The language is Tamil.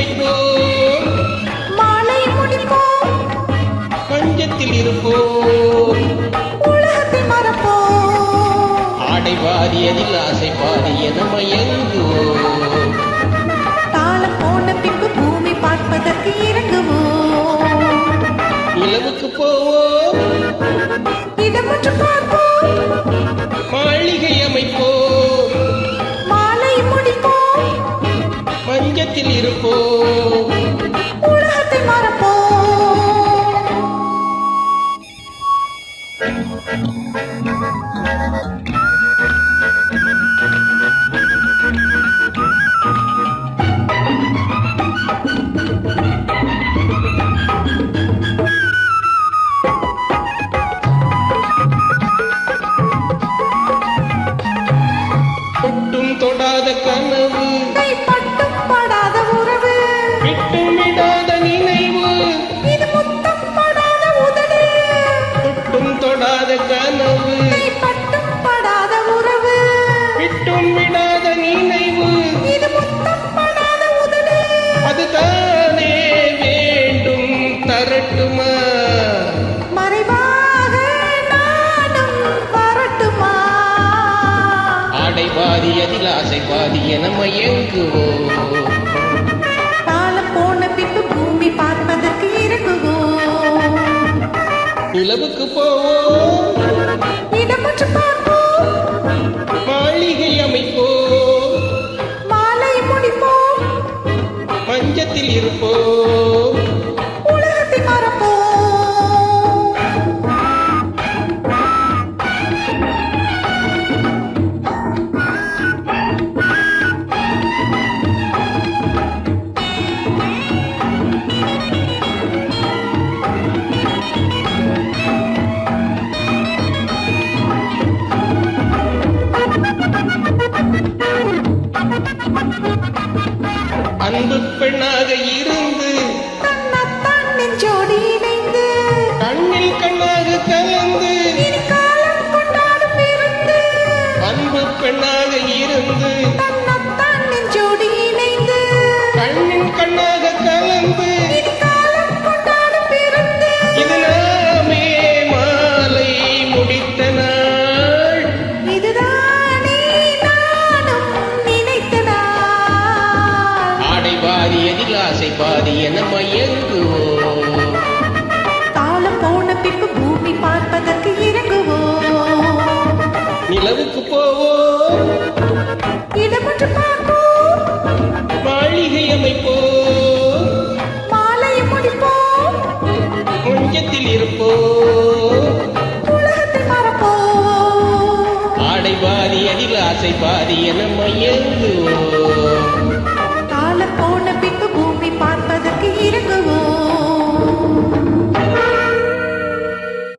அமைப்போம், மாலை முடிப்போம், பஞ்சத்தில் இருப்போம், உலகத்தை மறப்போம். ஆடை பாதியதில் ஆசை பாதிய மயங்குவோம், காலம் போன பின்பு பூமி பார்ப்பதற்கு இறங்குவோம். நிலவுக்கு போவோம், இடமற்று பார்ப்போம், மாளிகை அமைப்போம், மாலை முடிப்போம், பஞ்சத்தில் இருப்போம், உலகத்தை மறப்போம். தொட்டும் தொடாத கனவு, கைப்பட்டும் படாத உறவு, விட்டும் விடாத நினைவு, இது முத்தம் படாத உதடு. தொட்டும் தொடாத கனவு, கைப்பட்டும் படாத உறவு, விட்டும் விடாத நினைவு, இது முத்தம் படாத உதடு. அதுதானே வேண்டும் தரட்டுமா, மறைவாக நானும் வரட்டுமா? ஆடை பாதி அதில் ஆசை பாதி என மயங்குவோம், காலம் போன பின்பு பூமி பார்ப்பதற்கு இறங்குவோம். நிலவுக்கு போவோம், இடமற்று பார்ப்போம், மாளிகை அமைப்போம், மாலை முடிப்போம், பஞ்சத்தில் இருப்போம், உலகத்தை மறப்போம். அன்பு பெண்ணாக இருந்து தன்னத்தான் நெஞ்சோடு இணைந்து, கண்ணில் கண்ணாக கலந்து, இனி காலம் கொண்டாடும் விருந்து. அன்பு பெண்ணாக இருந்து தன்னத்தான் நெஞ்சோடு இணைந்து, கண்ணின் கண்ணாக கலந்து, இனி காலம் கொண்டாடும் விருந்து. இது நாமே மாலை முடித்த நாள், இதுதானே நானும் நினைத்த நாள். ஆடை பாதி அதில் ஆசை பாதி என மயங்குவோம், காலம் போன பின்பு பூமி பார்ப்பதற்கு இறங்குவோம். நிலவுக்கு போவோம், இடமற்று பார்ப்போம், மாளிகை அமைப்போம், மாலை முடிப்போம், கொஞ்சத்தில் இருப்போம், உலகத்தை மறப்போம். ஆடை பாதி அதில் ஆசை பாதி என மயங்குவோம், காலம் போன பின்பு